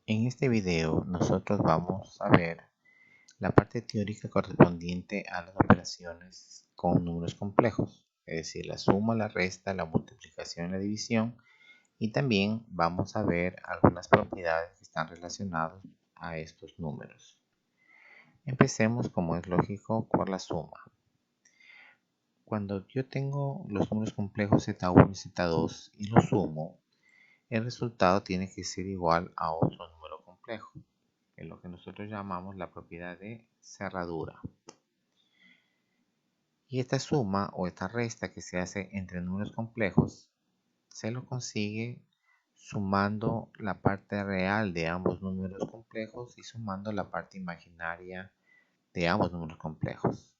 En este video nosotros vamos a ver la parte teórica correspondiente a las operaciones con números complejos, es decir, la suma, la resta, la multiplicación y la división, y también vamos a ver algunas propiedades que están relacionadas a estos números. Empecemos, como es lógico, por la suma. Cuando yo tengo los números complejos z1 y z2 y los sumo, el resultado tiene que ser igual a otro número complejo, en lo que nosotros llamamos la propiedad de cerradura. Y esta suma o esta resta que se hace entre números complejos se lo consigue sumando la parte real de ambos números complejos y sumando la parte imaginaria de ambos números complejos.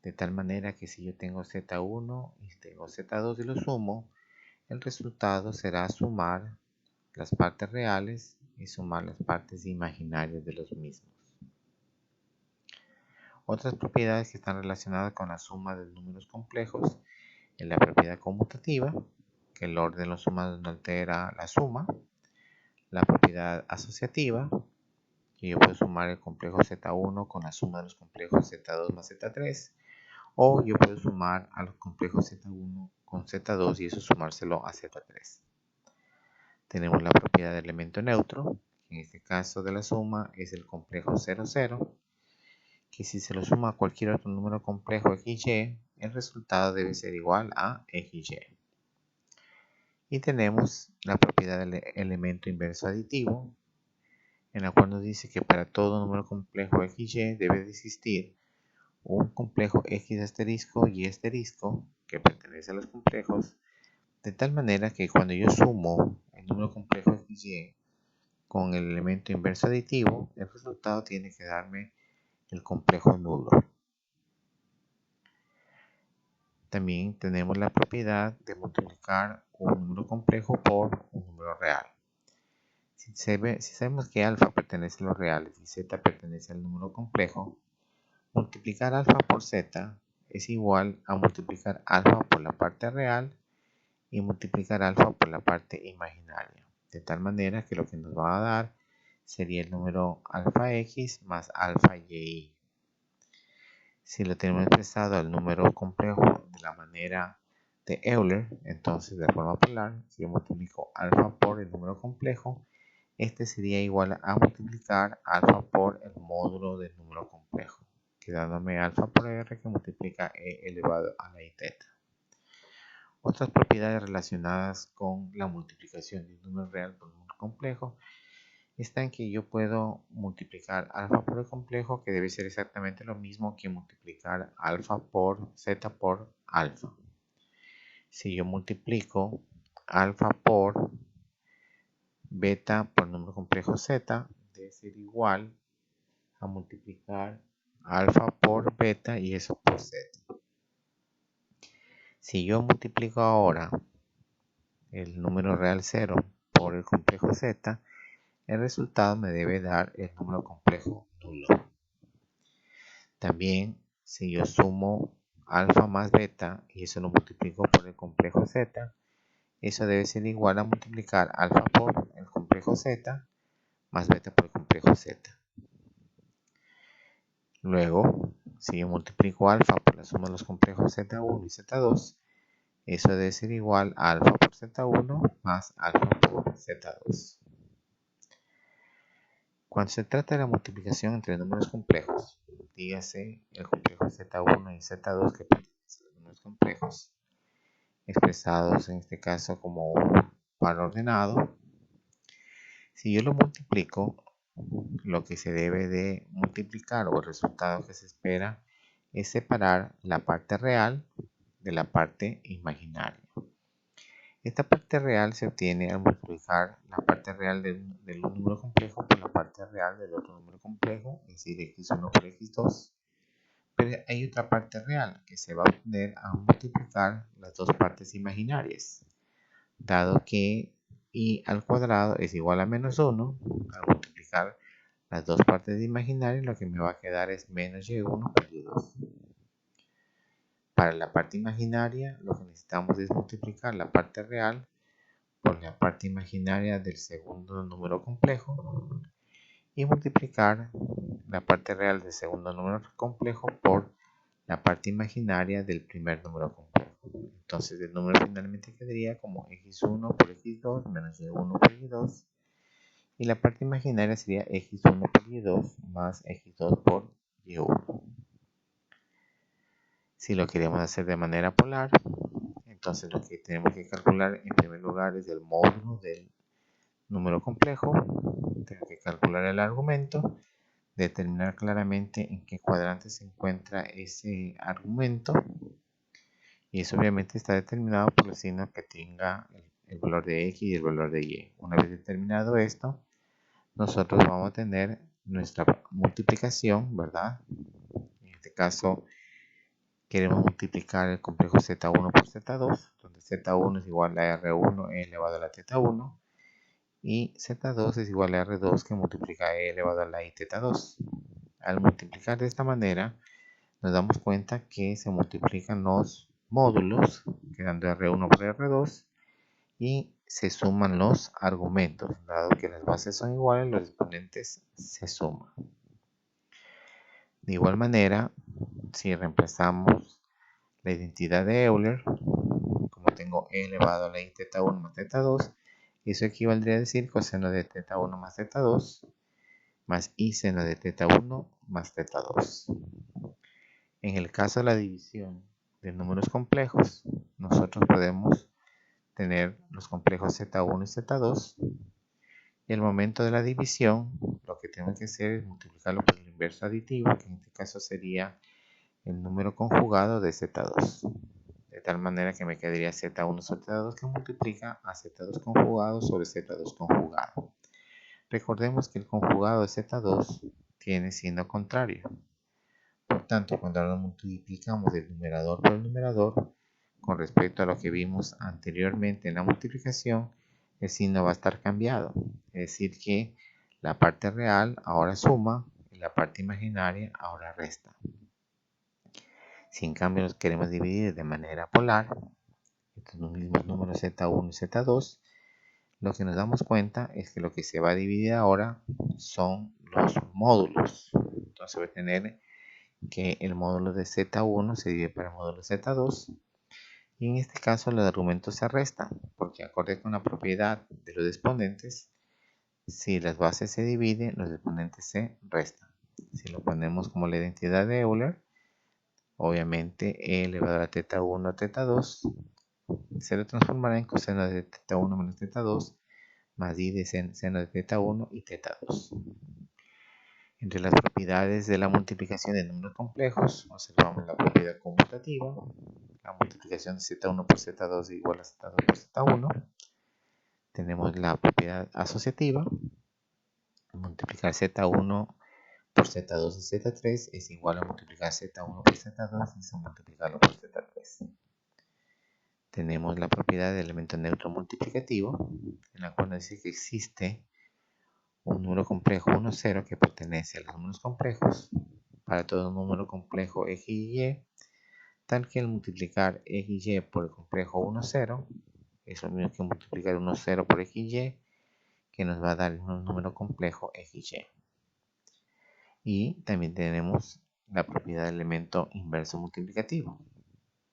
De tal manera que si yo tengo z1 y tengo z2 y lo sumo, el resultado será sumar las partes reales y sumar las partes imaginarias de los mismos. Otras propiedades que están relacionadas con la suma de números complejos es la propiedad conmutativa, que el orden de los sumados no altera la suma. La propiedad asociativa, que yo puedo sumar el complejo Z1 con la suma de los complejos Z2 más Z3. O yo puedo sumar a los complejos Z1 con Z2 y eso sumárselo a Z3. Tenemos la propiedad de elemento neutro, que en este caso de la suma es el complejo 0, 0. Que si se lo suma a cualquier otro número complejo XY, el resultado debe ser igual a XY. Y tenemos la propiedad del elemento inverso aditivo, en la cual nos dice que para todo número complejo XY debe de existir un complejo X asterisco y asterisco que pertenece a los complejos, de tal manera que cuando yo sumo el número complejo XY con el elemento inverso aditivo, el resultado tiene que darme el complejo nulo. También tenemos la propiedad de multiplicar un número complejo por un número real. Si sabemos que alfa pertenece a los reales y z pertenece al número complejo, multiplicar alfa por z es igual a multiplicar alfa por la parte real y multiplicar alfa por la parte imaginaria. De tal manera que lo que nos va a dar sería el número alfa x más alfa y. Si lo tenemos expresado al número complejo de la manera de Euler, entonces de forma polar, si yo multiplico alfa por el número complejo, este sería igual a multiplicar alfa por el módulo del número complejo, quedándome alfa por r que multiplica e elevado a la i teta. Otras propiedades relacionadas con la multiplicación de un número real por un número complejo está en que yo puedo multiplicar alfa por el complejo, que debe ser exactamente lo mismo que multiplicar alfa por z por alfa. Si yo multiplico alfa por beta por el número complejo z, debe ser igual a multiplicar alfa por beta y eso por z. Si yo multiplico ahora el número real 0 por el complejo z, el resultado me debe dar el número complejo nulo. También, si yo sumo alfa más beta y eso lo multiplico por el complejo z, eso debe ser igual a multiplicar alfa por el complejo z más beta por el complejo z. Luego, si yo multiplico alfa por la suma de los complejos z1 y z2, eso debe ser igual a alfa por z1 más alfa por z2. Cuando se trata de la multiplicación entre números complejos, dígase el complejo z1 y z2 que pertenecen a los números complejos, expresados en este caso como un par ordenado, si yo lo multiplico, lo que se debe de multiplicar o el resultado que se espera es separar la parte real de la parte imaginaria. Esta parte real se obtiene al multiplicar la parte real de un número complejo por la parte real del otro número complejo, es decir, x1 por x2. Pero hay otra parte real que se va a obtener al multiplicar las dos partes imaginarias, dado que y al cuadrado es igual a menos 1, al multiplicar las dos partes imaginarias lo que me va a quedar es menos y1 por y2. Para la parte imaginaria lo que necesitamos es multiplicar la parte real por la parte imaginaria del segundo número complejo y multiplicar la parte real del segundo número complejo por la parte imaginaria del primer número complejo. Entonces el número finalmente quedaría como x1 por x2 menos y1 por y2, y la parte imaginaria sería x1 por y2 más x2 por y1. Si lo queremos hacer de manera polar, entonces lo que tenemos que calcular en primer lugar es el módulo del número complejo. Tengo que calcular el argumento, determinar claramente en qué cuadrante se encuentra ese argumento, y eso obviamente está determinado por el signo que tenga el valor de x y el valor de y. Una vez determinado esto, nosotros vamos a tener nuestra multiplicación, ¿verdad? En este caso queremos multiplicar el complejo Z1 por Z2, donde Z1 es igual a R1 elevado a la θ1 y Z2 es igual a R2 que multiplica E elevado a la I θ2. Al multiplicar de esta manera, nos damos cuenta que se multiplican los módulos, quedando R1 por R2, y se suman los argumentos. Dado que las bases son iguales, los exponentes se suman. De igual manera, si reemplazamos la identidad de Euler, como tengo E elevado a la I θ1 más θ2, eso equivaldría a decir coseno de θ1 más θ2 más I seno de θ1 más θ2. En el caso de la división de números complejos, nosotros podemos tener los complejos Z1 y Z2, y al momento de la división lo que tenemos que hacer es multiplicarlo por el inverso aditivo, que en este caso sería el número conjugado de Z2, de tal manera que me quedaría Z1 sobre Z2 que multiplica a Z2 conjugado sobre Z2 conjugado. Recordemos que el conjugado de Z2 tiene signo contrario. Por tanto, cuando ahora multiplicamos el numerador por el numerador, con respecto a lo que vimos anteriormente en la multiplicación, el signo va a estar cambiado. Es decir que la parte real ahora suma y la parte imaginaria ahora resta. Si en cambio los queremos dividir de manera polar, estos mismos números Z1 y Z2, lo que nos damos cuenta es que lo que se va a dividir ahora son los módulos. Entonces voy a tener que el módulo de Z1 se divide por el módulo de Z2, y en este caso los argumentos se restan, porque acorde con la propiedad de los exponentes, si las bases se dividen, los exponentes se restan. Si lo ponemos como la identidad de Euler, obviamente E elevado a la θ1 a θ2 se lo transformará en coseno de θ1 menos θ2 más I de seno de θ1 y θ2. Entre las propiedades de la multiplicación de números complejos, observamos la propiedad conmutativa, la multiplicación de Z1 por Z2 es igual a Z2 por Z1. Tenemos la propiedad asociativa, multiplicar Z1 por Z2 y Z3 es igual a multiplicar Z1 por Z2 y multiplicarlo por Z3. Tenemos la propiedad de elemento neutro multiplicativo, en la cual nos dice que existe un número complejo 1, 0 que pertenece a los números complejos para todo número complejo x y y, tal que al multiplicar x y por el complejo 1, 0 es lo mismo que multiplicar 1, 0 por x y, que nos va a dar un número complejo x y. Y también tenemos la propiedad del elemento inverso multiplicativo.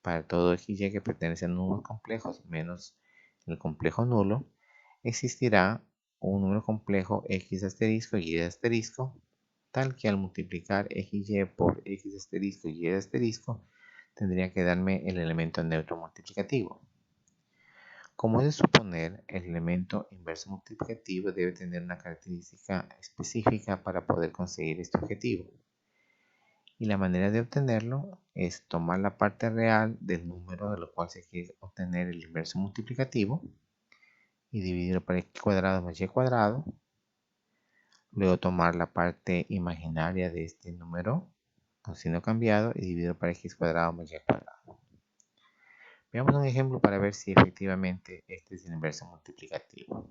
Para todo x y que pertenece a números complejos menos el complejo nulo, existirá un número complejo x asterisco y y asterisco, tal que al multiplicar x y por x asterisco y y asterisco tendría que darme el elemento neutro multiplicativo. Como es de suponer, el elemento inverso multiplicativo debe tener una característica específica para poder conseguir este objetivo. Y la manera de obtenerlo es tomar la parte real del número de lo cual se quiere obtener el inverso multiplicativo y dividirlo por x cuadrado más y cuadrado. Luego tomar la parte imaginaria de este número con signo cambiado y dividirlo por x cuadrado más y cuadrado. Veamos un ejemplo para ver si efectivamente este es el inverso multiplicativo.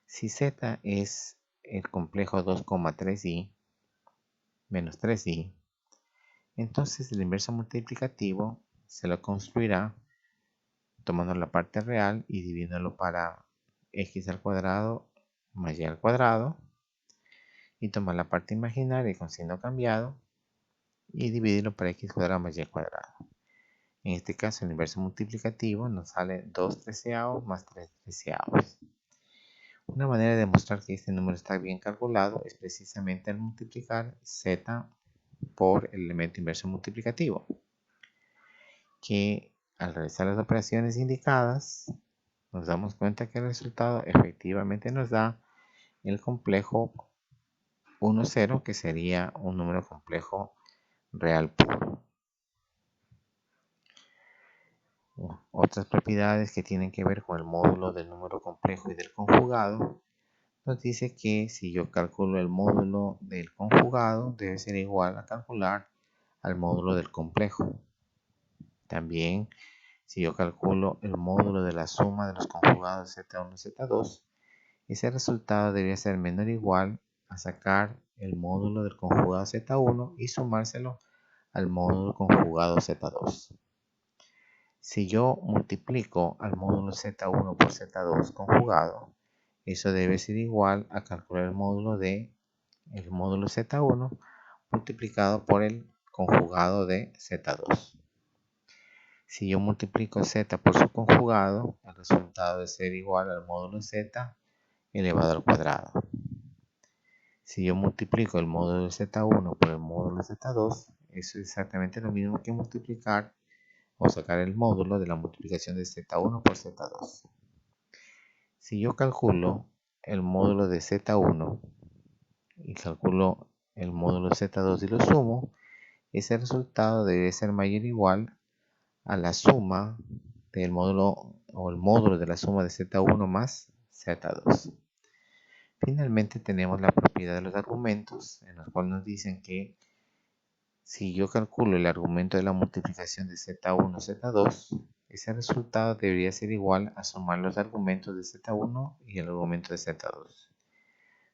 Si z es el complejo 2,3i menos 3i, entonces el inverso multiplicativo se lo construirá tomando la parte real y dividiéndolo para x al cuadrado más y al cuadrado, y tomar la parte imaginaria con signo cambiado y dividirlo para x cuadrado más y al cuadrado. En este caso el inverso multiplicativo nos sale 2 treceavos más 3 treceavos. Una manera de demostrar que este número está bien calculado es precisamente al multiplicar z por el elemento inverso multiplicativo, que al realizar las operaciones indicadas nos damos cuenta que el resultado efectivamente nos da el complejo 1, 0, que sería un número complejo real puro. Otras propiedades que tienen que ver con el módulo del número complejo y del conjugado nos dice que si yo calculo el módulo del conjugado debe ser igual a calcular al módulo del complejo. También si yo calculo el módulo de la suma de los conjugados z1 y z2, ese resultado debería ser menor o igual a sacar el módulo del conjugado z1 y sumárselo al módulo conjugado z2. Si yo multiplico al módulo z1 por z2 conjugado, eso debe ser igual a calcular el módulo z1 multiplicado por el conjugado de z2. Si yo multiplico z por su conjugado, el resultado debe ser igual al módulo z elevado al cuadrado. Si yo multiplico el módulo de z1 por el módulo de z2, eso es exactamente lo mismo que multiplicar o sacar el módulo de la multiplicación de z1 por z2. Si yo calculo el módulo de z1 y calculo el módulo de z2 y lo sumo, ese resultado debe ser mayor o igual a la suma del módulo o el módulo de la suma de z1 más z2. Finalmente tenemos la propiedad de los argumentos, en los cuales nos dicen que si yo calculo el argumento de la multiplicación de z1 z2, ese resultado debería ser igual a sumar los argumentos de z1 y el argumento de z2.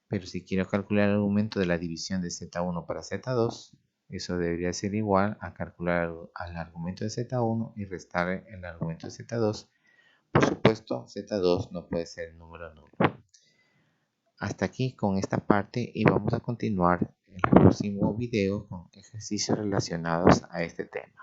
Pero si quiero calcular el argumento de la división de z1 para z2, eso debería ser igual a calcular al argumento de z1 y restar el argumento de z2. Por supuesto, z2 no puede ser el número nulo. Hasta aquí con esta parte y vamos a continuar en el próximo video con ejercicios relacionados a este tema.